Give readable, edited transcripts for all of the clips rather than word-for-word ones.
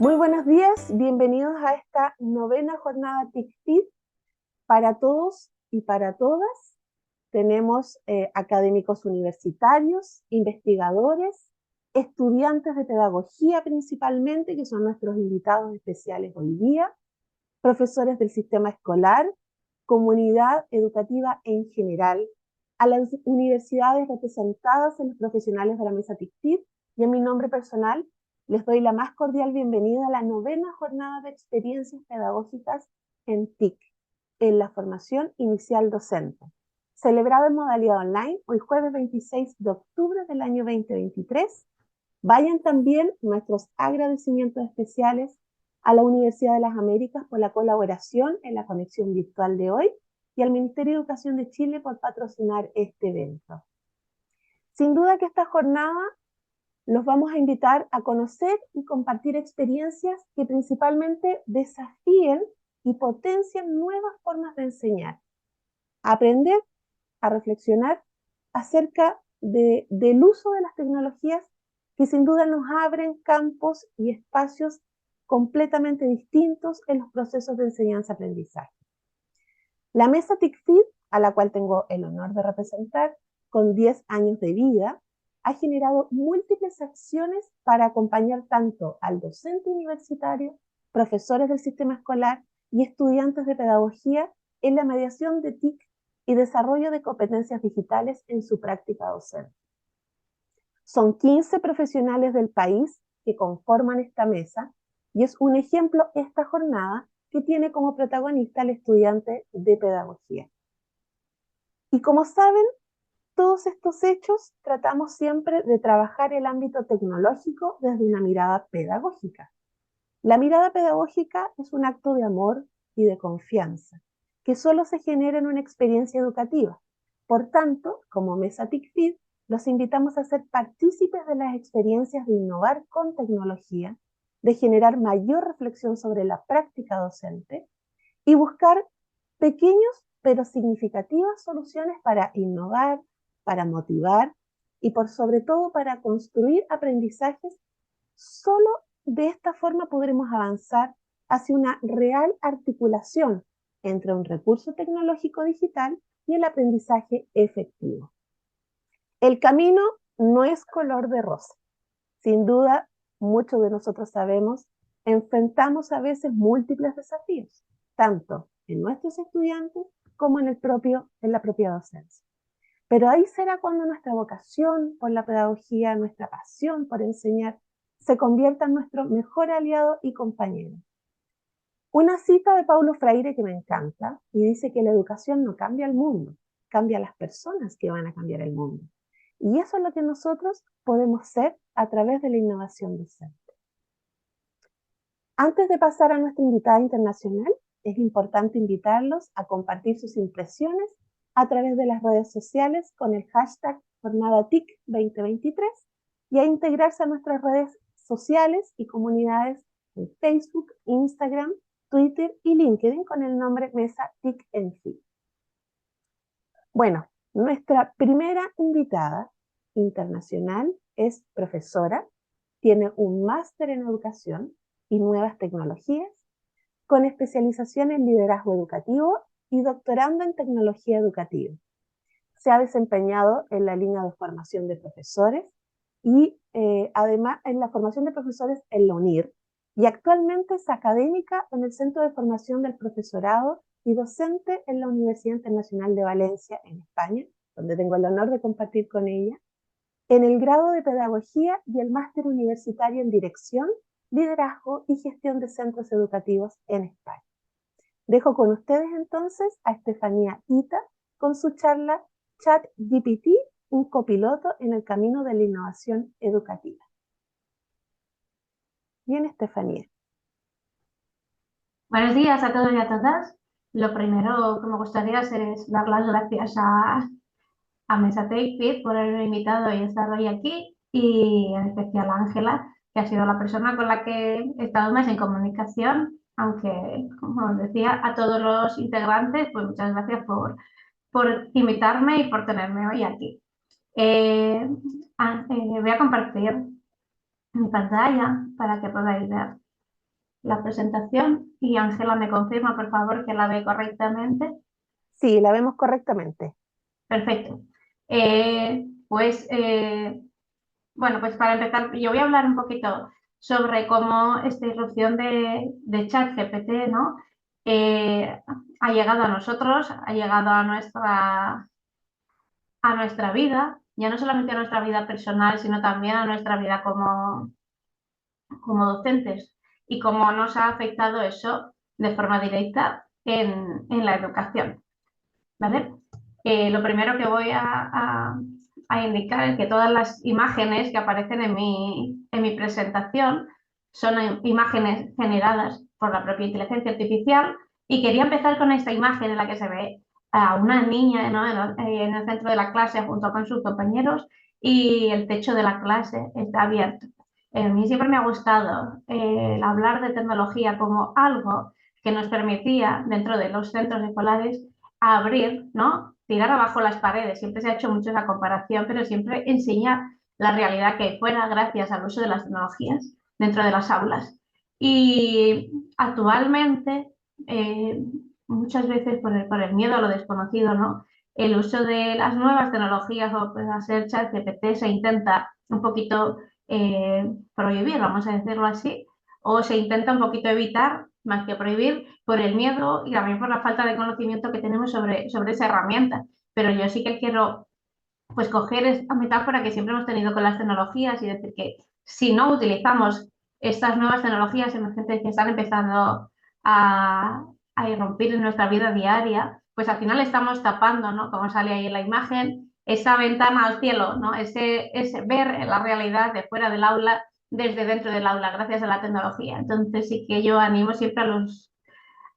Muy buenos días, bienvenidos a esta novena jornada TICFIT para todos y para todas. Tenemos académicos universitarios, investigadores, estudiantes de pedagogía principalmente, que son nuestros invitados especiales hoy día, profesores del sistema escolar, comunidad educativa en general, a las universidades representadas en los profesionales de la mesa TICFIT y en mi nombre personal les doy la más cordial bienvenida a la novena jornada de experiencias pedagógicas en TIC, en la formación inicial docente, celebrada en modalidad online hoy jueves 26 de octubre del año 2023. Vayan también nuestros agradecimientos especiales a la Universidad de las Américas por la colaboración en la conexión virtual de hoy y al Ministerio de Educación de Chile por patrocinar este evento. Sin duda que esta jornada los vamos a invitar a conocer y compartir experiencias que principalmente desafíen y potencien nuevas formas de enseñar, a aprender, a reflexionar acerca del uso de las tecnologías que sin duda nos abren campos y espacios completamente distintos en los procesos de enseñanza-aprendizaje. La mesa TICFIT, a la cual tengo el honor de representar, con 10 años de vida, ha generado múltiples acciones para acompañar tanto al docente universitario, profesores del sistema escolar y estudiantes de pedagogía en la mediación de TIC y desarrollo de competencias digitales en su práctica docente. Son 15 profesionales del país que conforman esta mesa y es un ejemplo esta jornada que tiene como protagonista al estudiante de pedagogía. Y como saben, todos estos hechos tratamos siempre de trabajar el ámbito tecnológico desde una mirada pedagógica. La mirada pedagógica es un acto de amor y de confianza que solo se genera en una experiencia educativa. Por tanto, como Mesa TICFIT, los invitamos a ser partícipes de las experiencias de innovar con tecnología, de generar mayor reflexión sobre la práctica docente y buscar pequeños pero significativas soluciones para innovar, para motivar y por sobre todo para construir aprendizajes. Solo de esta forma podremos avanzar hacia una real articulación entre un recurso tecnológico digital y el aprendizaje efectivo. El camino no es color de rosa. Sin duda, muchos de nosotros sabemos, enfrentamos a veces múltiples desafíos, tanto en nuestros estudiantes como en la propia docencia. Pero ahí será cuando nuestra vocación por la pedagogía, nuestra pasión por enseñar, se convierta en nuestro mejor aliado y compañero. Una cita de Paulo Freire que me encanta y dice que la educación no cambia el mundo, cambia las personas que van a cambiar el mundo. Y eso es lo que nosotros podemos ser a través de la innovación docente. Antes de pasar a nuestra invitada internacional, es importante invitarlos a compartir sus impresiones a través de las redes sociales con el hashtag JornadaTIC 2023 y a integrarse a nuestras redes sociales y comunidades en Facebook, Instagram, Twitter y LinkedIn con el nombre Mesa TIC en FI. Bueno, nuestra primera invitada internacional es profesora, tiene un máster en educación y nuevas tecnologías, con especialización en liderazgo educativo y doctorando en tecnología educativa. Se ha desempeñado en la línea de formación de profesores y además en la formación de profesores en la UNIR, y actualmente es académica en el Centro de Formación del Profesorado y docente en la Universidad Internacional de Valencia, en España, donde tengo el honor de compartir con ella, en el grado de Pedagogía y el máster universitario en Dirección, Liderazgo y Gestión de Centros Educativos en España. Dejo con ustedes entonces a Estefanía Ita con su charla ChatGPT, un copiloto en el camino de la innovación educativa. Bien, Estefanía. Buenos días a todos y a todas. Lo primero que me gustaría hacer es dar las gracias a Mesa TICFIT por haberme invitado y estar hoy aquí, y en especial a Ángela, que ha sido la persona con la que he estado más en comunicación, aunque, como os decía, a todos los integrantes, pues muchas gracias por invitarme y por tenerme hoy aquí. Voy a compartir mi pantalla para que podáis ver. la presentación y Ángela me confirma, por favor, que la ve correctamente. Sí, la vemos correctamente. Perfecto. Pues, bueno, pues para empezar, yo voy a hablar un poquito sobre cómo esta irrupción de ChatGPT, ¿no? Ha llegado a nosotros, ha llegado a nuestra vida, ya no solamente a nuestra vida personal, sino también a nuestra vida como docentes y cómo nos ha afectado eso de forma directa en la educación, ¿vale? Lo primero que voy a indicar es que todas las imágenes que aparecen en mi presentación son imágenes generadas por la propia inteligencia artificial y quería empezar con esta imagen en la que se ve a una niña, ¿no? En el centro de la clase junto con sus compañeros y el techo de la clase está abierto. A mí siempre me ha gustado hablar de tecnología como algo que nos permitía dentro de los centros escolares abrir, ¿no? Tirar abajo las paredes. Siempre se ha hecho mucho esa comparación, pero siempre enseñar la realidad que hay fuera gracias al uso de las tecnologías dentro de las aulas. Y actualmente, muchas veces por el miedo a lo desconocido, ¿no? El uso de las nuevas tecnologías o puede ser ChatGPT se intenta un poquito prohibir, vamos a decirlo así, o se intenta un poquito evitar más que prohibir por el miedo y también por la falta de conocimiento que tenemos sobre esa herramienta. Pero yo sí que quiero pues coger esta metáfora que siempre hemos tenido con las tecnologías y decir que si no utilizamos estas nuevas tecnologías emergentes que están empezando a, a irrumpir en nuestra vida diaria, pues al final estamos tapando, ¿no? Como sale ahí en la imagen, esa ventana al cielo, ¿no? Ese ver la realidad de fuera del aula desde dentro del aula, gracias a la tecnología. Entonces sí que yo animo siempre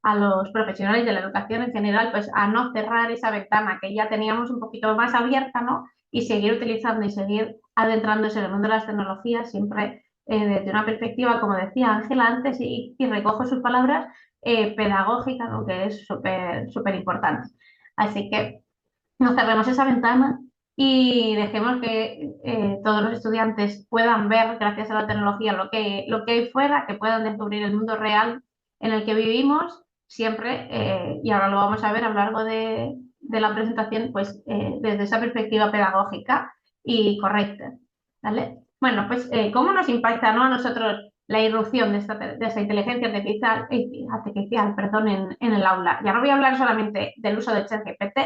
a los profesionales de la educación en general, pues a no cerrar esa ventana que ya teníamos un poquito más abierta, ¿no? Y seguir utilizando y seguir adentrándose en el mundo de las tecnologías, siempre desde una perspectiva, como decía Ángela antes, y recojo sus palabras, pedagógica, ¿no? Que es súper importante. Así que no cerremos esa ventana y dejemos que todos los estudiantes puedan ver, gracias a la tecnología, lo que hay fuera, que puedan descubrir el mundo real en el que vivimos siempre, y ahora lo vamos a ver a lo largo de la presentación, pues desde esa perspectiva pedagógica y correcta, ¿vale? Bueno, pues ¿cómo nos impacta, ¿no? a nosotros la irrupción de esta inteligencia artificial, perdón, en el aula? Ya no voy a hablar solamente del uso de ChatGPT,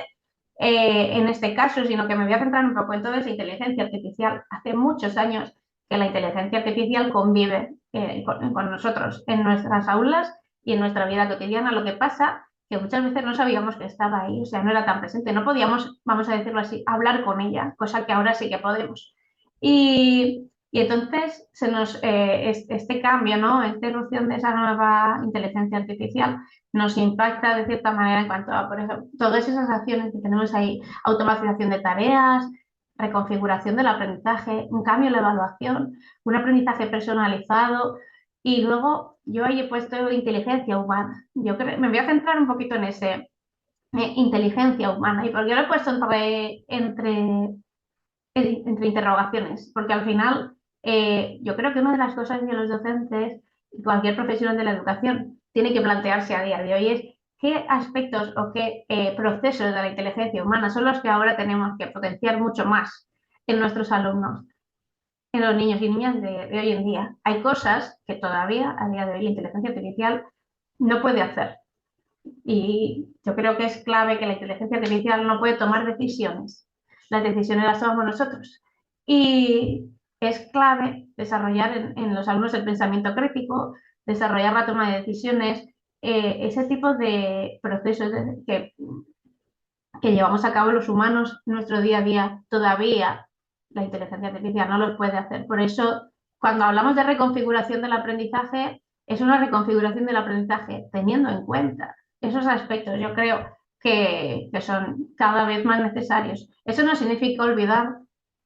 en este caso, sino que me voy a centrar un poco en toda esa inteligencia artificial. Hace muchos años que la inteligencia artificial convive con nosotros en nuestras aulas y en nuestra vida cotidiana. Lo que pasa que muchas veces no sabíamos que estaba ahí, o sea, no era tan presente, no podíamos, vamos a decirlo así, hablar con ella, cosa que ahora sí que podemos. Y entonces este cambio, ¿no? Esta irrupción de esa nueva inteligencia artificial nos impacta de cierta manera en cuanto a, por ejemplo, todas esas acciones que tenemos ahí, automatización de tareas, reconfiguración del aprendizaje, un cambio en la evaluación, un aprendizaje personalizado y luego yo ahí he puesto inteligencia humana. Me voy a centrar un poquito en ese inteligencia humana y porque lo he puesto entre interrogaciones, porque al final yo creo que una de las cosas que los docentes y cualquier profesional de la educación tiene que plantearse a día de hoy es qué aspectos o qué procesos de la inteligencia humana son los que ahora tenemos que potenciar mucho más en nuestros alumnos, en los niños y niñas de hoy en día. Hay cosas que todavía a día de hoy la inteligencia artificial no puede hacer. Y yo creo que es clave que la inteligencia artificial no puede tomar decisiones. Las decisiones las tomamos nosotros. Y es clave desarrollar en los alumnos el pensamiento crítico, desarrollar la toma de decisiones, ese tipo de procesos que llevamos a cabo los humanos en nuestro día a día. Todavía la inteligencia artificial no los puede hacer. Por eso, cuando hablamos de reconfiguración del aprendizaje, es una reconfiguración del aprendizaje teniendo en cuenta esos aspectos. Yo creo que son cada vez más necesarios. Eso no significa olvidar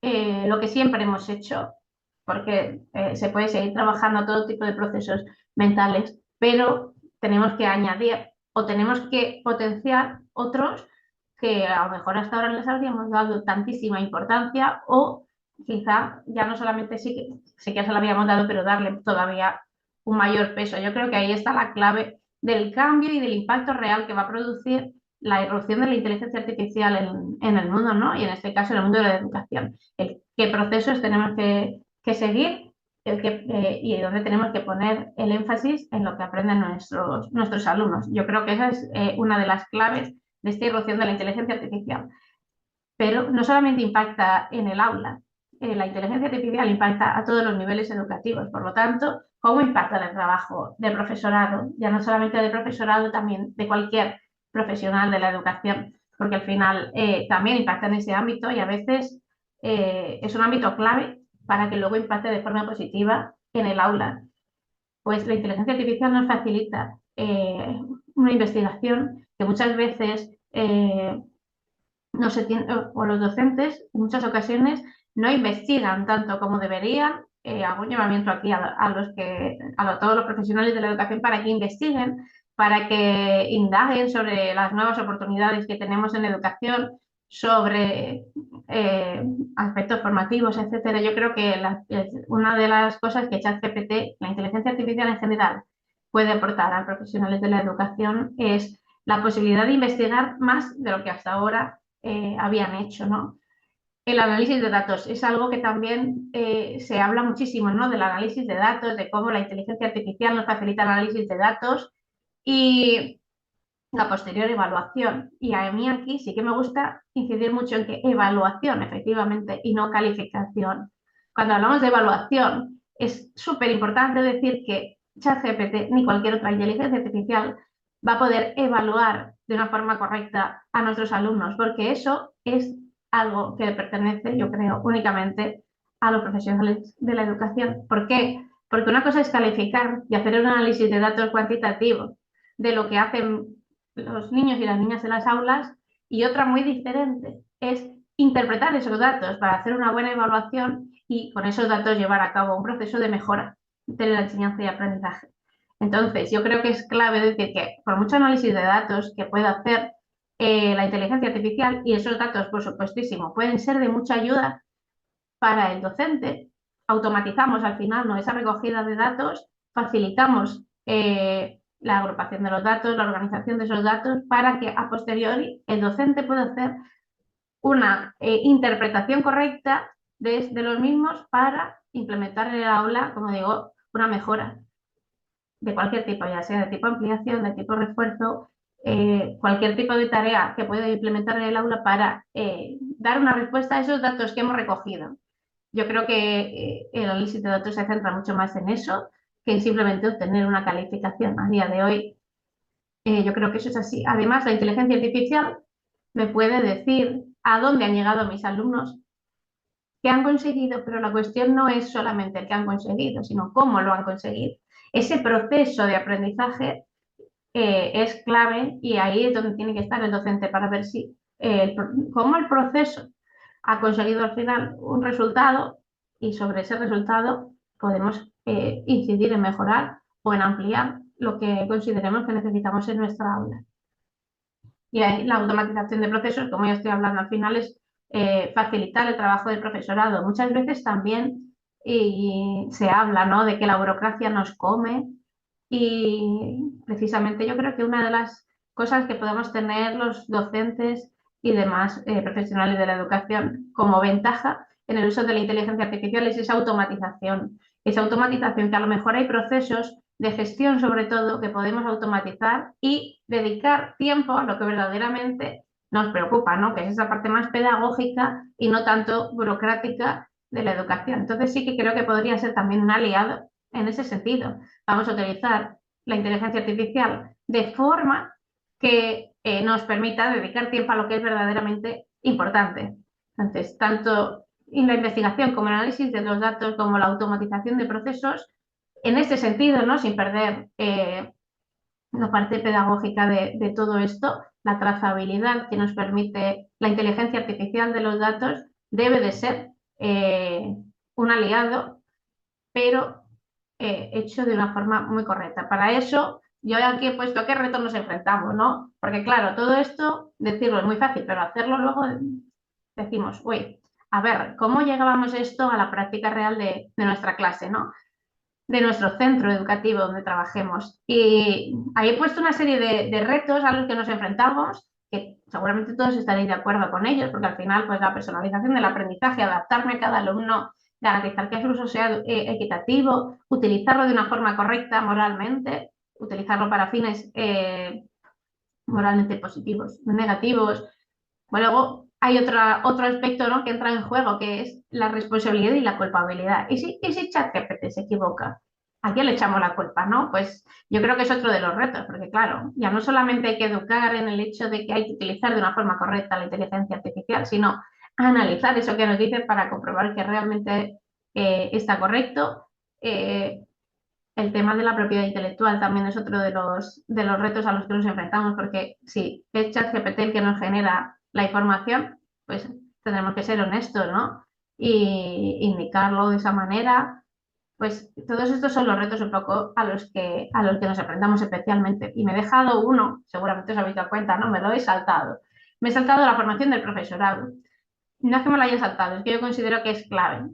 lo que siempre hemos hecho, porque se puede seguir trabajando todo tipo de procesos mentales, pero tenemos que añadir o tenemos que potenciar otros que a lo mejor hasta ahora les habríamos dado tantísima importancia o quizá ya no solamente sí que se lo habíamos dado, pero darle todavía un mayor peso. Yo creo que ahí está la clave del cambio y del impacto real que va a producir la irrupción de la inteligencia artificial en el mundo, ¿no? Y en este caso en el mundo de la educación. Qué procesos tenemos que seguir y dónde tenemos que poner el énfasis en lo que aprenden nuestros alumnos. Yo creo que esa es una de las claves de esta irrupción de la inteligencia artificial. Pero no solamente impacta en el aula, la inteligencia artificial impacta a todos los niveles educativos. Por lo tanto, ¿cómo impacta en el trabajo del profesorado? Ya no solamente del profesorado, también de cualquier profesional de la educación, porque al final también impacta en ese ámbito y a veces es un ámbito clave para que luego impacte de forma positiva en el aula. Pues la inteligencia artificial nos facilita una investigación que muchas veces no se tiene, o los docentes en muchas ocasiones no investigan tanto como deberían. Hago un llamamiento aquí a todos los profesionales de la educación para que investiguen, para que indaguen sobre las nuevas oportunidades que tenemos en la educación, sobre aspectos formativos, etcétera. Yo creo que una de las cosas que ChatGPT, la inteligencia artificial en general, puede aportar a profesionales de la educación es la posibilidad de investigar más de lo que hasta ahora habían hecho, ¿no? El análisis de datos es algo que también se habla muchísimo, ¿no? Del análisis de datos, de cómo la inteligencia artificial nos facilita el análisis de datos y la posterior evaluación. Y a mí aquí sí que me gusta incidir mucho en que evaluación, efectivamente, y no calificación. Cuando hablamos de evaluación, es súper importante decir que ChatGPT ni cualquier otra inteligencia artificial va a poder evaluar de una forma correcta a nuestros alumnos, porque eso es algo que pertenece, yo creo, únicamente a los profesionales de la educación. ¿Por qué? Porque una cosa es calificar y hacer un análisis de datos cuantitativo de lo que hacen los niños y las niñas en las aulas, y otra muy diferente es interpretar esos datos para hacer una buena evaluación y con esos datos llevar a cabo un proceso de mejora de la enseñanza y aprendizaje. Entonces, yo creo que es clave decir que por mucho análisis de datos que pueda hacer la inteligencia artificial, y esos datos, por supuestísimo, pueden ser de mucha ayuda para el docente, automatizamos al final, ¿no?, esa recogida de datos, facilitamos la agrupación de los datos, la organización de esos datos, para que a posteriori el docente pueda hacer una interpretación correcta de los mismos para implementar en el aula, como digo, una mejora de cualquier tipo, ya sea de tipo ampliación, de tipo refuerzo, cualquier tipo de tarea que pueda implementar en el aula para dar una respuesta a esos datos que hemos recogido. Yo creo que el análisis de datos se centra mucho más en eso que en simplemente obtener una calificación. A día de hoy, yo creo que eso es así. Además, la inteligencia artificial me puede decir a dónde han llegado mis alumnos, qué han conseguido, pero la cuestión no es solamente el que han conseguido, sino cómo lo han conseguido. Ese proceso de aprendizaje es clave y ahí es donde tiene que estar el docente para ver si cómo el proceso ha conseguido al final un resultado y sobre ese resultado podemos incidir en mejorar o en ampliar lo que consideremos que necesitamos en nuestra aula. Y ahí la automatización de procesos, como ya estoy hablando al final, es facilitar el trabajo del profesorado. Muchas veces también se habla, ¿no?, de que la burocracia nos come y precisamente yo creo que una de las cosas que podemos tener los docentes y demás profesionales de la educación como ventaja en el uso de la inteligencia artificial es esa automatización que a lo mejor hay procesos de gestión sobre todo que podemos automatizar y dedicar tiempo a lo que verdaderamente nos preocupa, ¿no?, que es esa parte más pedagógica y no tanto burocrática de la educación. Entonces sí que creo que podría ser también un aliado en ese sentido. Vamos a utilizar la inteligencia artificial de forma que nos permita dedicar tiempo a lo que es verdaderamente importante. Entonces, tanto en la investigación como el análisis de los datos, como la automatización de procesos, en este sentido, ¿no?, sin perder la parte pedagógica de todo esto, la trazabilidad que nos permite la inteligencia artificial de los datos debe de ser un aliado, pero hecho de una forma muy correcta. Para eso, yo aquí he puesto a qué retos nos enfrentamos, ¿no? Porque claro, todo esto, decirlo es muy fácil, pero hacerlo luego decimos, uy, a ver, ¿cómo llegábamos esto a la práctica real de nuestra clase, ¿no? de nuestro centro educativo donde trabajemos. Y ahí he puesto una serie de retos a los que nos enfrentamos, que seguramente todos estaréis de acuerdo con ellos, porque al final, pues la personalización del aprendizaje, adaptarme a cada alumno, garantizar que el uso sea equitativo, utilizarlo de una forma correcta moralmente, utilizarlo para fines moralmente positivos, no negativos. Bueno, luego hay otro aspecto, ¿no?, que entra en juego, que es la responsabilidad y la culpabilidad. ¿Y si ChatGPT se equivoca? ¿A quién le echamos la culpa, no? Pues yo creo que es otro de los retos, porque claro, ya no solamente hay que educar en el hecho de que hay que utilizar de una forma correcta la inteligencia artificial, sino analizar eso que nos dice para comprobar que realmente está correcto. Eh, el tema de la propiedad intelectual también es otro de los retos a los que nos enfrentamos, porque si es ChatGPT el que nos genera la información, pues tendremos que ser honestos, ¿no? Y indicarlo de esa manera. Pues todos estos son los retos un poco a los que nos enfrentamos especialmente. Y me he dejado uno, seguramente os habéis dado cuenta, ¿no? Me lo he saltado. Me he saltado la formación del profesorado. No es que me lo haya saltado, es que yo considero que es clave.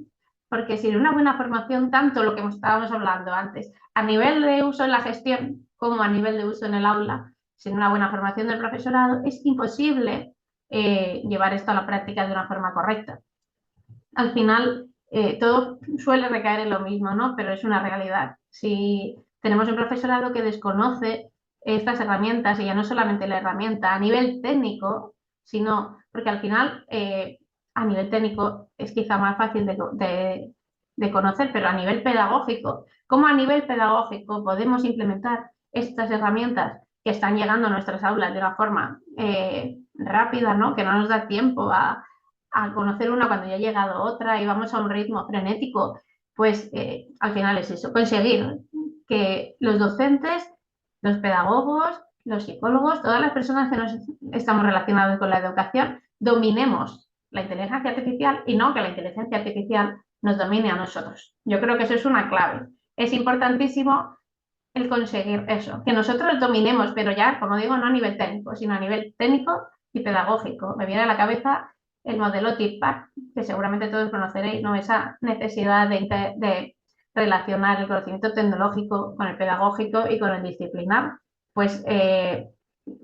Porque sin una buena formación, tanto lo que estábamos hablando antes, a nivel de uso en la gestión como a nivel de uso en el aula, sin una buena formación del profesorado, es imposible llevar esto a la práctica de una forma correcta. Al final, todo suele recaer en lo mismo, ¿no? Pero es una realidad. Si tenemos un profesorado que desconoce estas herramientas, y ya no solamente la herramienta a nivel técnico, sino porque al final a nivel técnico es quizá más fácil de conocer, pero a nivel pedagógico, ¿cómo a nivel pedagógico podemos implementar estas herramientas que están llegando a nuestras aulas de una forma rápida, ¿no? Que no nos da tiempo a conocer una cuando ya ha llegado otra y vamos a un ritmo frenético? Pues al final es eso, conseguir que los docentes, los pedagogos, los psicólogos, todas las personas que nos estamos relacionados con la educación, dominemos la inteligencia artificial y no que la inteligencia artificial nos domine a nosotros. Yo creo que eso es una clave. Es importantísimo el conseguir eso, que nosotros dominemos, pero ya, como digo, no a nivel técnico, sino a nivel técnico y pedagógico. Me viene a la cabeza el modelo TIPAC, que seguramente todos conoceréis, ¿no? Esa necesidad de relacionar el conocimiento tecnológico con el pedagógico y con el disciplinar. Pues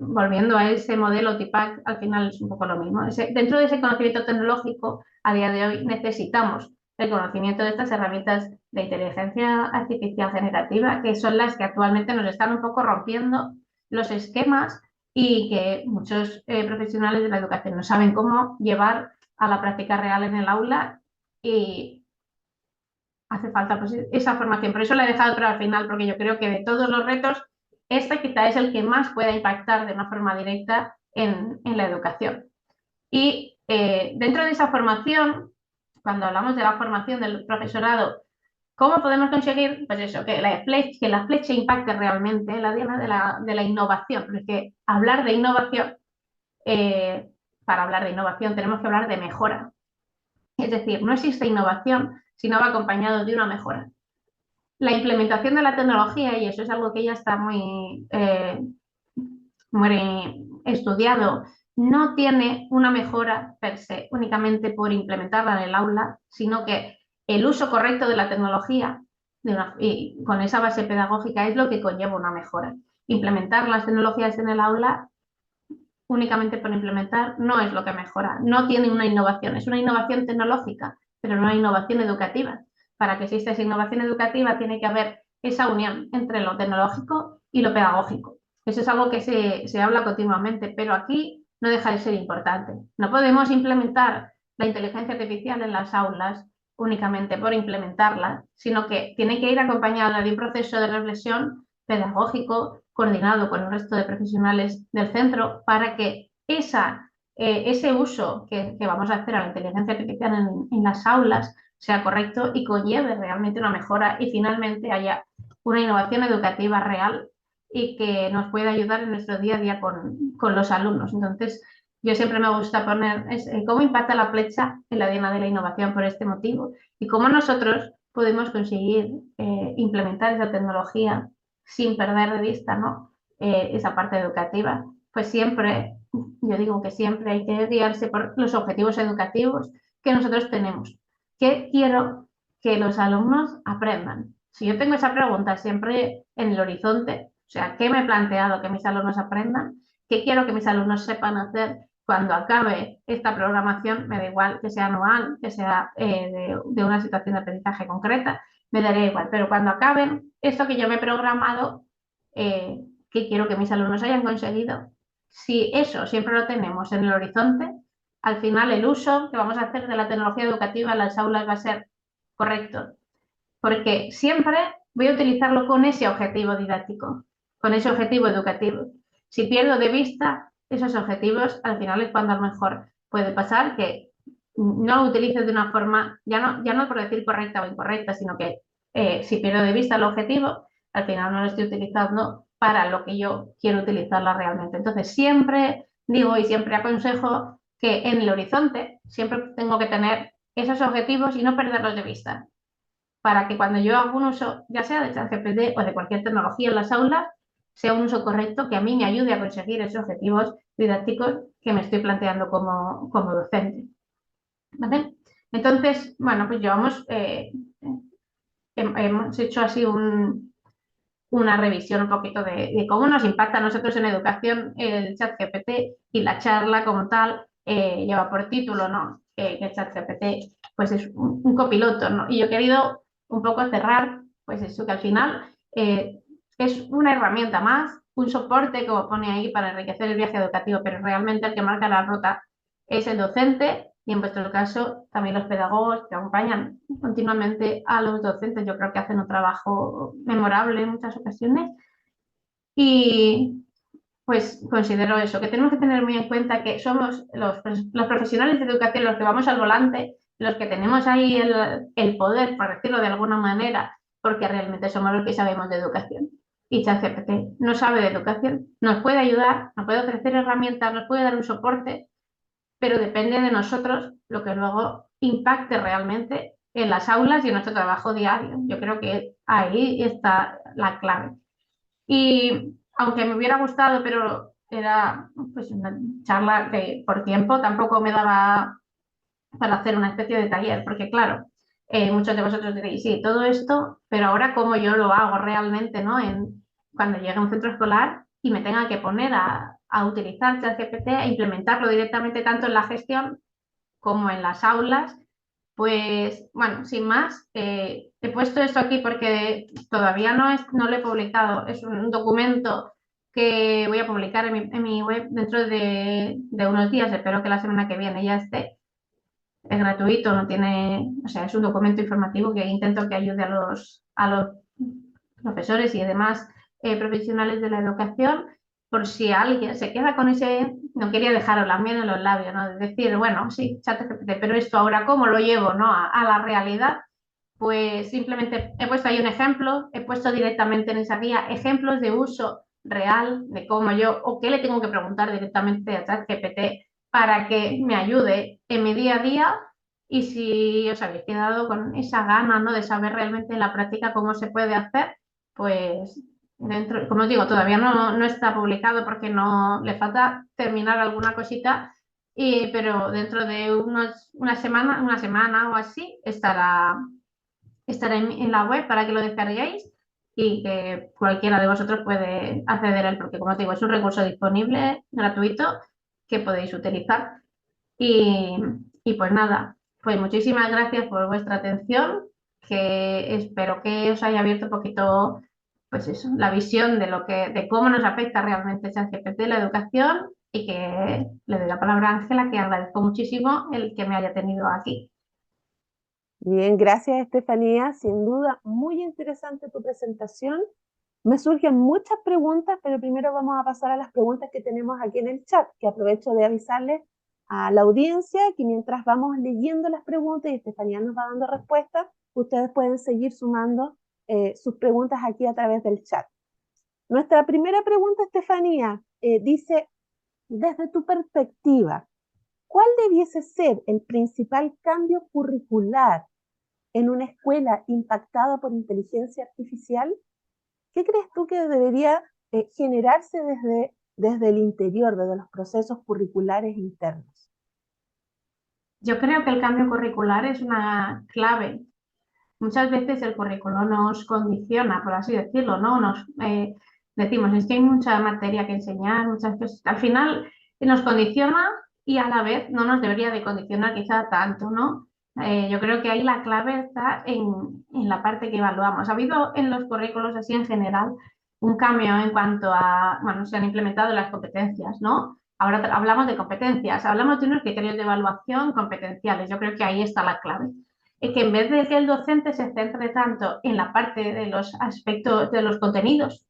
volviendo a ese modelo TIPAC, al final es un poco lo mismo. Dentro de ese conocimiento tecnológico, a día de hoy necesitamos el conocimiento de estas herramientas de inteligencia artificial generativa, que son las que actualmente nos están un poco rompiendo los esquemas y que muchos profesionales de la educación no saben cómo llevar a la práctica real en el aula, y hace falta pues esa formación. Por eso la he dejado para el final, porque yo creo que de todos los retos, este quizá es el que más pueda impactar de una forma directa en la educación. Y dentro de esa formación, cuando hablamos de la formación del profesorado, ¿cómo podemos conseguir, pues eso, que la flecha impacte realmente en la diana de la innovación? Porque hablar de innovación, para hablar de innovación tenemos que hablar de mejora. Es decir, no existe innovación si no va acompañado de una mejora. La implementación de la tecnología, y eso es algo que ya está muy estudiado, no tiene una mejora per se únicamente por implementarla en el aula, sino que el uso correcto de la tecnología y con esa base pedagógica es lo que conlleva una mejora. Implementar las tecnologías en el aula únicamente por implementar no es lo que mejora, no tiene una innovación, es una innovación tecnológica, pero no hay innovación educativa. Para que exista esa innovación educativa tiene que haber esa unión entre lo tecnológico y lo pedagógico. Eso es algo que se habla continuamente, pero aquí no deja de ser importante. No podemos implementar la inteligencia artificial en las aulas únicamente por implementarla, sino que tiene que ir acompañada de un proceso de reflexión pedagógico coordinado con el resto de profesionales del centro para que ese uso que vamos a hacer a la inteligencia artificial en las aulas sea correcto y conlleve realmente una mejora y finalmente haya una innovación educativa real y que nos pueda ayudar en nuestro día a día con los alumnos. Entonces, yo siempre me gusta poner cómo impacta la flecha en la diana de la innovación por este motivo y cómo nosotros podemos conseguir implementar esa tecnología sin perder de vista, ¿no? Esa parte educativa. Pues siempre, yo digo que siempre hay que guiarse por los objetivos educativos que nosotros tenemos. ¿Qué quiero que los alumnos aprendan? si yo tengo esa pregunta siempre en el horizonte, o sea, ¿qué me he planteado que mis alumnos aprendan? ¿Qué quiero que mis alumnos sepan hacer cuando acabe esta programación? Me da igual que sea anual, que sea de una situación de aprendizaje concreta, me daría igual, pero cuando acaben esto que yo me he programado, eh, ¿qué quiero que mis alumnos hayan conseguido? Si eso siempre lo tenemos en el horizonte, al final el uso que vamos a hacer de la tecnología educativa en las aulas va a ser correcto, porque siempre voy a utilizarlo con ese objetivo didáctico, con ese objetivo educativo. Si pierdo de vista esos objetivos, al final es cuando a lo mejor puede pasar que no lo utilices de una forma, ya no por decir correcta o incorrecta, sino que si pierdo de vista el objetivo, al final no lo estoy utilizando para lo que yo quiero utilizarla realmente. Entonces, siempre digo y siempre aconsejo que en el horizonte siempre tengo que tener esos objetivos y no perderlos de vista para que cuando yo haga un uso, ya sea de ChatGPT o de cualquier tecnología en las aulas, sea un uso correcto que a mí me ayude a conseguir esos objetivos didácticos que me estoy planteando como docente. ¿Vale? Entonces, bueno, pues llevamos, hemos hecho así una revisión un poquito de cómo nos impacta a nosotros en educación el ChatGPT y la charla como tal lleva por título, ¿no? Que el ChatGPT pues es un copiloto, ¿no? Y yo he querido un poco cerrar, pues eso, que al final es una herramienta más, un soporte, como pone ahí, para enriquecer el viaje educativo, pero realmente el que marca la ruta es el docente y en vuestro caso también los pedagogos que acompañan continuamente a los docentes. Yo creo que hacen un trabajo memorable en muchas ocasiones y pues considero eso, que tenemos que tener muy en cuenta que somos los profesionales de educación los que vamos al volante, los que tenemos ahí el poder, por decirlo de alguna manera, porque realmente somos los que sabemos de educación. Y ChatGPT no sabe de educación, nos puede ayudar, nos puede ofrecer herramientas, nos puede dar un soporte, pero depende de nosotros lo que luego impacte realmente en las aulas y en nuestro trabajo diario. Yo creo que ahí está la clave. Y aunque me hubiera gustado, pero era pues una charla que por tiempo tampoco me daba para hacer una especie de taller, porque claro, muchos de vosotros diréis, sí, todo esto, pero ahora cómo yo lo hago realmente, ¿no? Cuando llegue a un centro escolar y me tenga que poner a utilizar ChatGPT, a implementarlo directamente tanto en la gestión como en las aulas, pues bueno, sin más, he puesto esto aquí porque todavía no lo he publicado, es un documento que voy a publicar en mi web dentro de unos días, espero que la semana que viene ya esté. Es gratuito, no tiene, o sea, es un documento informativo que intento que ayude a los profesores y demás profesionales de la educación, por si alguien se queda con ese, no quería dejarlo la miel en los labios, ¿no? De decir, bueno, sí, ChatGPT, pero esto ahora, ¿cómo lo llevo, ¿no? A la realidad. Pues simplemente he puesto ahí un ejemplo, he puesto directamente en esa guía ejemplos de uso real de cómo yo, o qué le tengo que preguntar directamente a ChatGPT para que me ayude en mi día a día. Y si os habéis quedado con esa gana, ¿no? De saber realmente en la práctica cómo se puede hacer, pues dentro, como os digo, todavía no está publicado porque no le falta terminar alguna cosita, pero dentro de una semana o así estará en la web para que lo descarguéis y que cualquiera de vosotros puede acceder a él, porque como os digo, es un recurso disponible, gratuito, que podéis utilizar. Y, y pues nada, pues muchísimas gracias por vuestra atención, que espero que os haya abierto un poquito, pues eso, la visión de de cómo nos afecta realmente ChatGPT la educación y que le doy la palabra a Ángela, que agradezco muchísimo el que me haya tenido aquí. Bien, gracias Estefanía. Sin duda, muy interesante tu presentación. Me surgen muchas preguntas, pero primero vamos a pasar a las preguntas que tenemos aquí en el chat, que aprovecho de avisarles a la audiencia que mientras vamos leyendo las preguntas y Estefanía nos va dando respuestas, ustedes pueden seguir sumando sus preguntas aquí a través del chat. Nuestra primera pregunta, Estefanía, dice, desde tu perspectiva, ¿cuál debiese ser el principal cambio curricular en una escuela impactada por inteligencia artificial? ¿Qué crees tú que debería generarse desde el interior, desde los procesos curriculares internos? Yo creo que el cambio curricular es una clave muchas veces el currículo nos condiciona, por así decirlo, ¿no? Decimos, es que hay mucha materia que enseñar, muchas cosas. Al final nos condiciona y a la vez no nos debería de condicionar quizá tanto, ¿no? Yo creo que ahí la clave está en la parte que evaluamos. Ha habido en los currículos así en general un cambio en cuanto a, bueno, se han implementado las competencias, ¿no? Ahora hablamos de competencias, hablamos de unos criterios de evaluación competenciales. Yo creo que ahí está la clave. Es que en vez de que el docente se centre tanto en la parte de los aspectos de los contenidos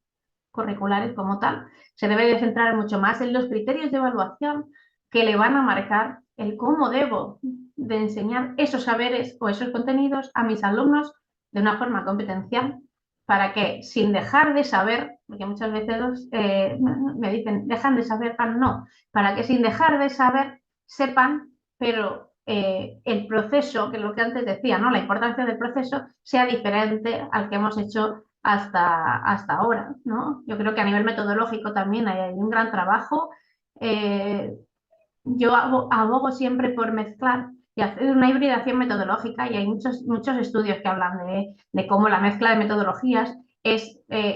curriculares como tal, se debe de centrar mucho más en los criterios de evaluación que le van a marcar el cómo debo de enseñar esos saberes o esos contenidos a mis alumnos de una forma competencial para que sin dejar de saber, porque muchas veces me dicen, dejan de saber, no, para que sin dejar de saber sepan, pero el proceso, que es lo que antes decía, ¿no? La importancia del proceso sea diferente al que hemos hecho hasta ahora, ¿no? Yo creo que a nivel metodológico también hay un gran trabajo. Eh, yo abogo siempre por mezclar y hacer una hibridación metodológica y hay muchos estudios que hablan de cómo la mezcla de metodologías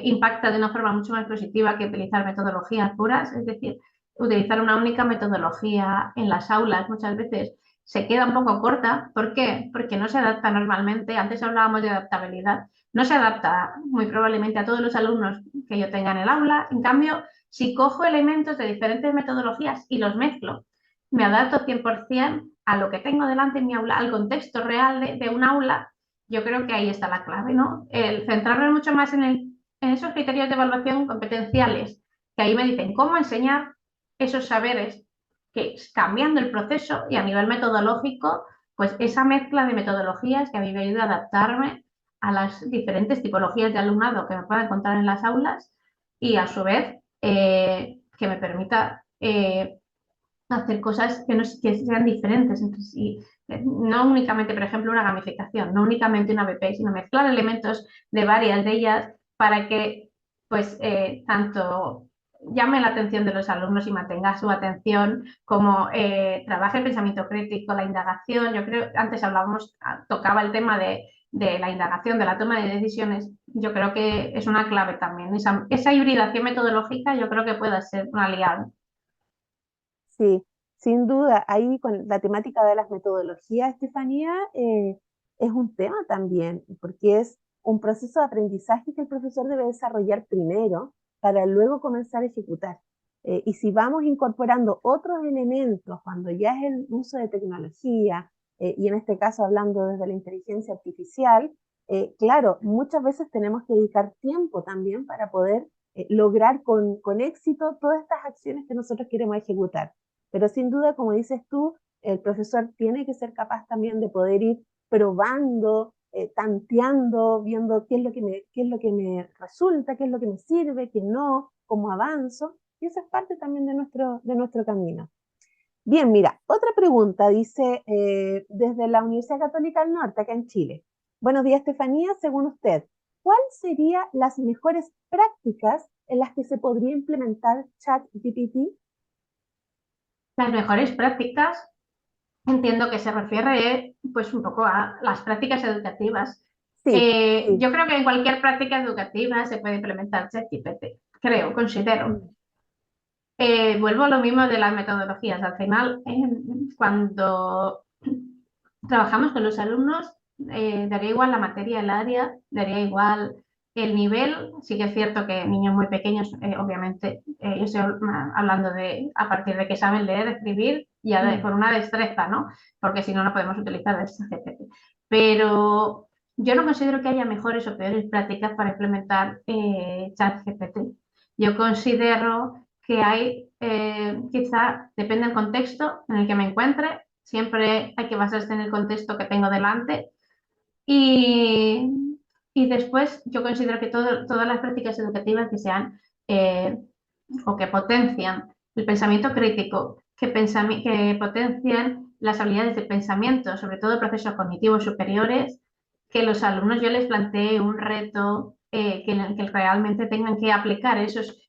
impacta de una forma mucho más positiva que utilizar metodologías puras, es decir, utilizar una única metodología en las aulas muchas veces se queda un poco corta. ¿Por qué? Porque no se adapta normalmente. Antes hablábamos de adaptabilidad. No se adapta muy probablemente a todos los alumnos que yo tenga en el aula. En cambio, si cojo elementos de diferentes metodologías y los mezclo, me adapto 100% a lo que tengo delante en mi aula, al contexto real de un aula. Yo creo que ahí está la clave, ¿no? El centrarme mucho más en esos criterios de evaluación competenciales, que ahí me dicen cómo enseñar esos saberes, que cambiando el proceso y a nivel metodológico, pues esa mezcla de metodologías que a mí me ayuda a adaptarme a las diferentes tipologías de alumnado que me pueda encontrar en las aulas y a su vez que me permita hacer cosas que sean diferentes entre sí. No únicamente, por ejemplo, una gamificación, no únicamente una BP, sino mezclar elementos de varias de ellas para que, pues, tanto llame la atención de los alumnos y mantenga su atención, como trabaje el pensamiento crítico, la indagación. Yo creo, antes hablábamos, tocaba el tema de la indagación, de la toma de decisiones. Yo creo que es una clave también. Esa hibridación metodológica yo creo que puede ser un aliado. Sí, sin duda, ahí con la temática de las metodologías, Estefanía, es un tema también, porque es un proceso de aprendizaje que el profesor debe desarrollar primero para luego comenzar a ejecutar. Y si vamos incorporando otros elementos, cuando ya es el uso de tecnología, y en este caso hablando desde la inteligencia artificial, claro, muchas veces tenemos que dedicar tiempo también para poder lograr con éxito todas estas acciones que nosotros queremos ejecutar. Pero sin duda, como dices tú, el profesor tiene que ser capaz también de poder ir probando, tanteando, viendo qué es lo que me resulta, qué es lo que me sirve, qué no, cómo avanzo. Y eso es parte también de nuestro camino. Bien, mira, otra pregunta dice desde la Universidad Católica del Norte, acá en Chile. Buenos días, Estefanía. Según usted, ¿cuáles serían las mejores prácticas en las que se podría implementar ChatGPT? Las mejores prácticas. Entiendo que se refiere pues un poco a las prácticas educativas. Sí, sí. Yo creo que en cualquier práctica educativa se puede implementar ChatGPT, creo, considero. Mm. Vuelvo a lo mismo de las metodologías. Al final, cuando trabajamos con los alumnos, daría igual la materia, el área, daría igual el nivel. Sí que es cierto que niños muy pequeños, obviamente, yo estoy hablando de a partir de que saben leer, escribir, ya Mm. con una destreza, ¿no? Porque si no, no podemos utilizar el ChatGPT. Pero yo no considero que haya mejores o peores prácticas para implementar ChatGPT. Yo considero que hay, quizá depende del contexto en el que me encuentre, siempre hay que basarse en el contexto que tengo delante y, y después yo considero que todas las prácticas educativas que sean eh, o que potencian el pensamiento crítico, que potencian las habilidades de pensamiento, sobre todo procesos cognitivos superiores, que los alumnos yo les plantee un reto en el que realmente tengan que aplicar esos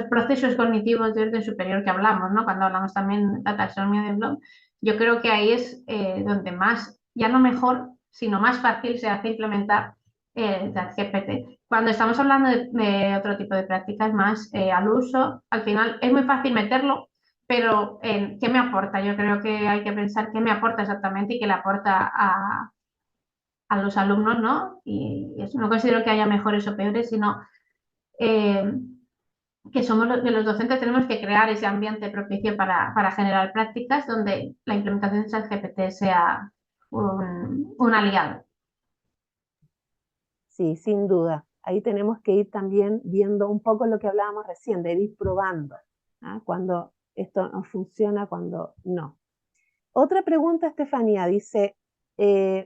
procesos cognitivos de orden superior que hablamos, ¿no? Cuando hablamos también de la taxonomía de Bloom, yo creo que ahí es donde más, ya no mejor, sino más fácil se hace implementar ChatGPT. Cuando estamos hablando de otro tipo de prácticas más al uso, al final es muy fácil meterlo, pero ¿qué me aporta? Yo creo que hay que pensar qué me aporta exactamente y qué le aporta a los alumnos, ¿no? Y eso, no considero que haya mejores o peores, sino eh, que somos de los docentes tenemos que crear ese ambiente propicio para generar prácticas donde la implementación de ChatGPT sea un aliado. Sí, sin duda. Ahí tenemos que ir también viendo un poco lo que hablábamos recién, de ir probando, ¿ah? Cuando esto no funciona, cuando no. Otra pregunta, Estefanía, dice,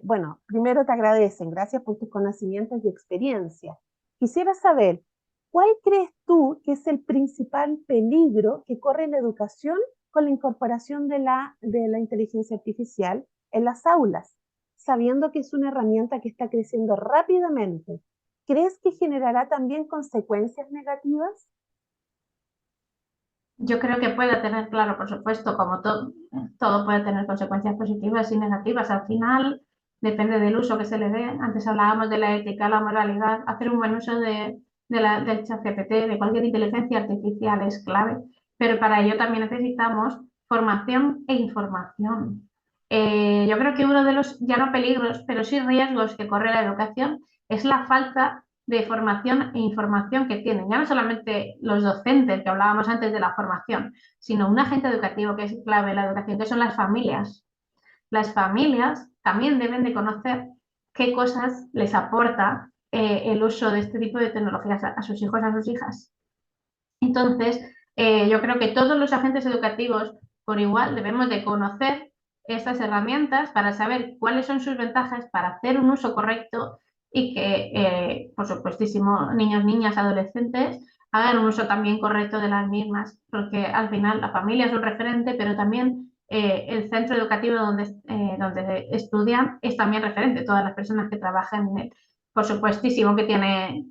bueno, primero te agradecen, gracias por tus conocimientos y experiencia. Quisiera saber, ¿cuál crees tú que es el principal peligro que corre la educación con la incorporación de la inteligencia artificial en las aulas, sabiendo que es una herramienta que está creciendo rápidamente? ¿Crees que generará también consecuencias negativas? Yo creo que puede tener, claro, por supuesto, como todo puede tener consecuencias positivas y negativas. Al final depende del uso que se le dé. Antes hablábamos de la ética, la moralidad. Hacer un buen uso del ChatGPT, de cualquier inteligencia artificial es clave. Pero para ello también necesitamos formación e información. Yo creo que uno de los, ya no peligros, pero sí riesgos que corre la educación es la falta de formación e información que tienen, ya no solamente los docentes que hablábamos antes de la formación, sino un agente educativo que es clave en la educación, que son las familias. Las familias también deben de conocer qué cosas les aporta el uso de este tipo de tecnologías a sus hijos, a sus hijas. Entonces, yo creo que todos los agentes educativos por igual debemos de conocer estas herramientas para saber cuáles son sus ventajas para hacer un uso correcto y que, por supuestísimo, niños, niñas, adolescentes hagan un uso también correcto de las mismas, porque al final la familia es un referente, pero también el centro educativo donde estudian es también referente, todas las personas que trabajan en él. Por supuestísimo que tiene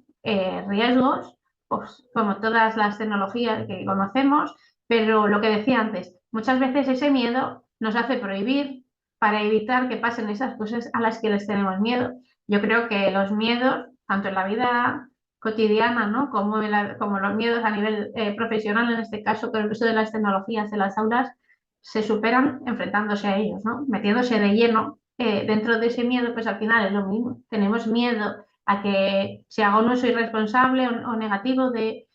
riesgos pues, como todas las tecnologías que conocemos, pero lo que decía antes, muchas veces ese miedo nos hace prohibir para evitar que pasen esas cosas a las que les tenemos miedo. Yo creo que los miedos, tanto en la vida cotidiana, ¿no? como los miedos a nivel profesional, en este caso, con el uso de las tecnologías en las aulas, se superan enfrentándose a ellos, ¿no? Metiéndose de lleno dentro de ese miedo, pues al final es lo mismo. Tenemos miedo a que se haga un uso irresponsable o negativo de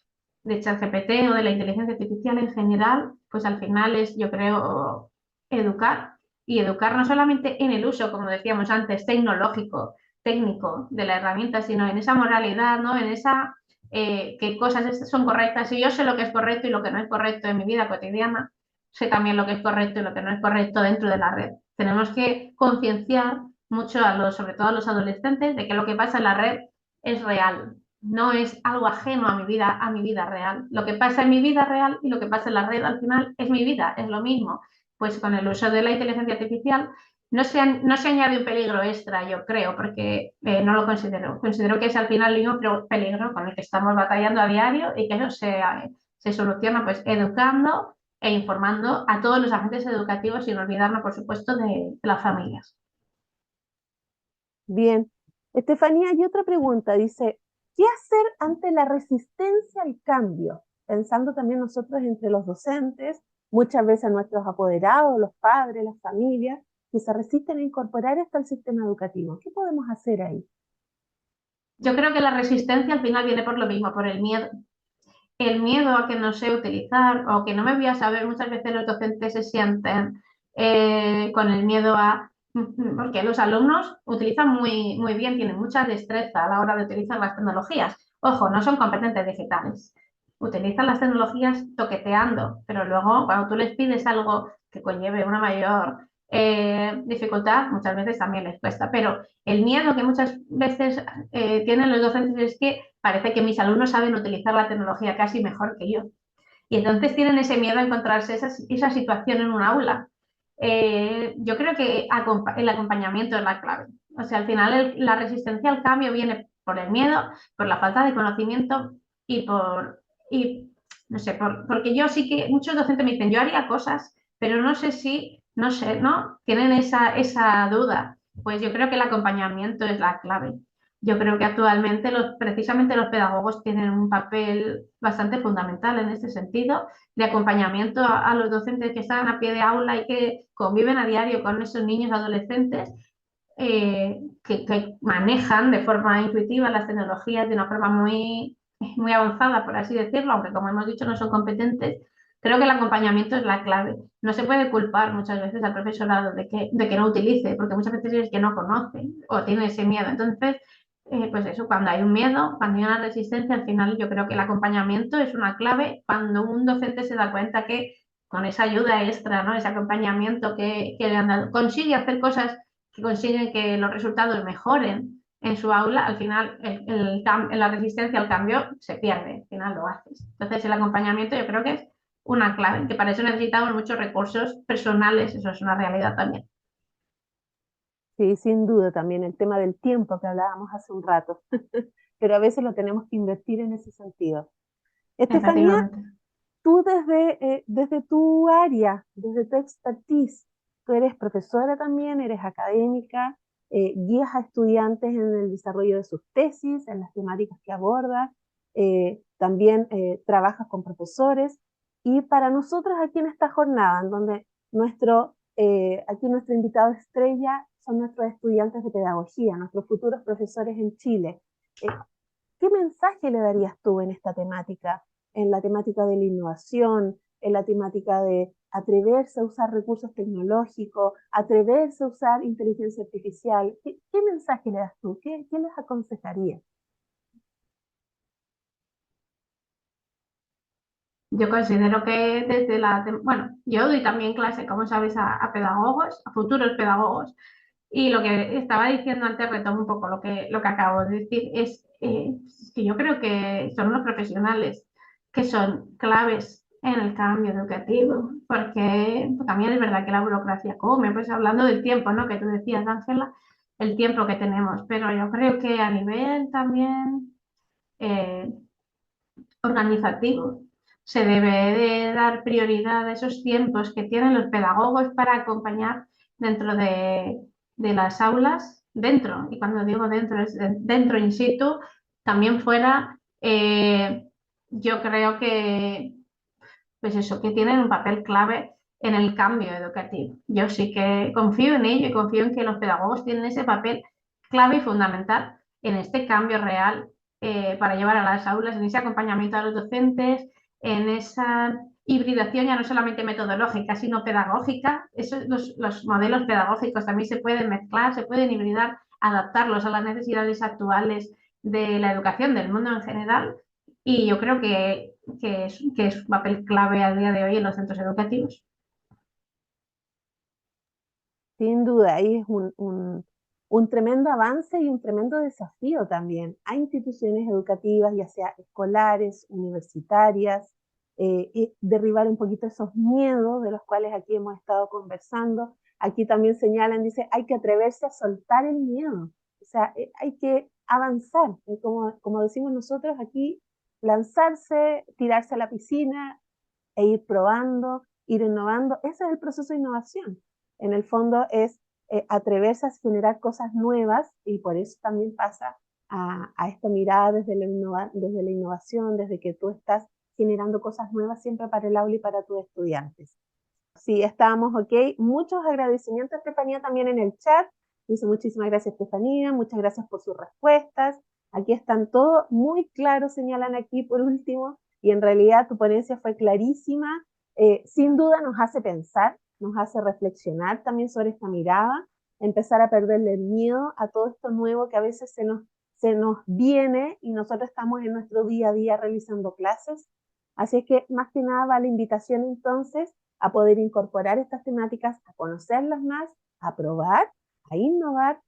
ChatGPT o de la inteligencia artificial en general, pues al final es, yo creo, educar. Y educar no solamente en el uso, como decíamos antes, tecnológico, técnico de la herramienta, sino en esa moralidad, ¿no? En esa qué cosas son correctas. Y yo sé lo que es correcto y lo que no es correcto en mi vida cotidiana, sé también lo que es correcto y lo que no es correcto dentro de la red. Tenemos que concienciar mucho sobre todo a los adolescentes, de que lo que pasa en la red es real, no es algo ajeno a mi vida real. Lo que pasa en mi vida real y lo que pasa en la red al final es mi vida, es lo mismo. Pues con el uso de la inteligencia artificial no se añade un peligro extra, yo creo, porque no lo considero. Considero que es al final el mismo peligro con el que estamos batallando a diario y que eso se soluciona pues educando e informando a todos los agentes educativos sin olvidarnos, por supuesto, de las familias. Bien. Estefanía, y otra pregunta, dice, ¿qué hacer ante la resistencia al cambio? Pensando también nosotros entre los docentes, muchas veces nuestros apoderados, los padres, las familias, que se resisten a incorporar esto al sistema educativo. ¿Qué podemos hacer ahí? Yo creo que la resistencia al final viene por lo mismo, por el miedo. El miedo a que no sé utilizar o que no me voy a saber. Muchas veces los docentes se sienten con el miedo porque los alumnos utilizan muy bien, tienen mucha destreza a la hora de utilizar las tecnologías. Ojo, no son competentes digitales. Utilizan las tecnologías toqueteando, pero luego cuando tú les pides algo que conlleve una mayor dificultad, muchas veces también les cuesta. Pero el miedo que muchas veces tienen los docentes es que parece que mis alumnos saben utilizar la tecnología casi mejor que yo. Y entonces tienen ese miedo a encontrarse esa situación en un aula. Yo creo que el acompañamiento es la clave. O sea, al final la resistencia al cambio viene por el miedo, por la falta de conocimiento y no sé, porque yo sí que muchos docentes me dicen, yo haría cosas, pero no sé si, no sé, ¿no? Tienen esa duda. Pues yo creo que el acompañamiento es la clave. Yo creo que actualmente precisamente los pedagogos tienen un papel bastante fundamental en este sentido, de acompañamiento a los docentes que están a pie de aula y que conviven a diario con esos niños adolescentes, que manejan de forma intuitiva las tecnologías de una forma muy avanzada, por así decirlo, aunque como hemos dicho no son competentes. Creo que el acompañamiento es la clave. No se puede culpar muchas veces al profesorado de que no utilice, porque muchas veces es que no conoce o tiene ese miedo. Entonces, pues eso, cuando hay un miedo, cuando hay una resistencia, al final yo creo que el acompañamiento es una clave cuando un docente se da cuenta que con esa ayuda extra, ¿no? Ese acompañamiento que le han dado, consigue hacer cosas que consiguen que los resultados mejoren en su aula, al final la resistencia al cambio se pierde, al final lo haces. Entonces el acompañamiento yo creo que es una clave, que para eso necesitamos muchos recursos personales, eso es una realidad también. Sí, sin duda también el tema del tiempo que hablábamos hace un rato, pero a veces lo tenemos que invertir en ese sentido. Estefanía, Efectivamente. tú desde tu área, desde tu expertise, tú eres profesora también, eres académica, guías a estudiantes en el desarrollo de sus tesis, en las temáticas que abordas, también trabajas con profesores y para nosotros aquí en esta jornada, en donde aquí nuestro invitado estrella son nuestros estudiantes de pedagogía, nuestros futuros profesores en Chile. Eh, ¿Qué mensaje le darías tú en esta temática, en la temática de la innovación, en la temática de atreverse a usar recursos tecnológicos, atreverse a usar inteligencia artificial? ¿Qué mensaje le das tú? ¿Qué les aconsejarías? Yo considero que bueno, yo doy también clase, como sabéis, a pedagogos, a futuros pedagogos. Y lo que estaba diciendo antes, retomo un poco lo que acabo de decir, es que yo creo que son los profesionales que son claves en el cambio educativo, porque también es verdad que la burocracia come, pues hablando del tiempo, ¿no? Que tú decías, Ángela, el tiempo que tenemos, pero yo creo que a nivel también eh, organizativo se debe de dar prioridad a esos tiempos que tienen los pedagogos para acompañar dentro de las aulas, dentro, y cuando digo dentro es dentro in situ, también fuera, yo creo que, pues eso, que tienen un papel clave en el cambio educativo. Yo sí que confío en ello y confío en que los pedagogos tienen ese papel clave y fundamental en este cambio real, para llevar a las aulas, en ese acompañamiento a los docentes, en esa hibridación ya no solamente metodológica, sino pedagógica. Los modelos pedagógicos también se pueden mezclar, se pueden hibridar, adaptarlos a las necesidades actuales de la educación, del mundo en general. Y yo creo que es un papel clave a día de hoy en los centros educativos. Sin duda, ahí es un tremendo avance y un tremendo desafío también. Hay instituciones educativas, ya sea escolares, universitarias, y derribar un poquito esos miedos de los cuales aquí hemos estado conversando. Aquí también señalan, dice, hay que atreverse a soltar el miedo. O sea, hay que avanzar. Como decimos nosotros aquí, lanzarse, tirarse a la piscina e ir probando, ir innovando. Ese es el proceso de innovación. En el fondo es atreverse a generar cosas nuevas y por eso también pasa a esta mirada desde la innovación, desde que tú estás generando cosas nuevas siempre para el aula y para tus estudiantes. Sí, estábamos ok. Muchos agradecimientos, Estefanía, también en el chat. Dice muchísimas gracias, Estefanía. Muchas gracias por sus respuestas. Aquí están todos muy claros, señalan aquí por último. Y en realidad tu ponencia fue clarísima. Sin duda nos hace pensar, nos hace reflexionar también sobre esta mirada, empezar a perderle el miedo a todo esto nuevo que a veces se nos viene y nosotros estamos en nuestro día a día realizando clases. Así es que más que nada va la invitación entonces a poder incorporar estas temáticas, a conocerlas más, a probar, a innovar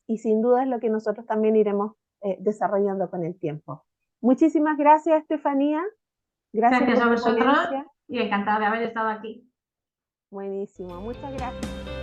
y sin duda es lo que nosotros también iremos desarrollando con el tiempo. Muchísimas gracias, Estefanía. Gracias Gracias por a tu vosotros ponencia. y encantada de haber estado aquí. Buenísimo. Muchas gracias.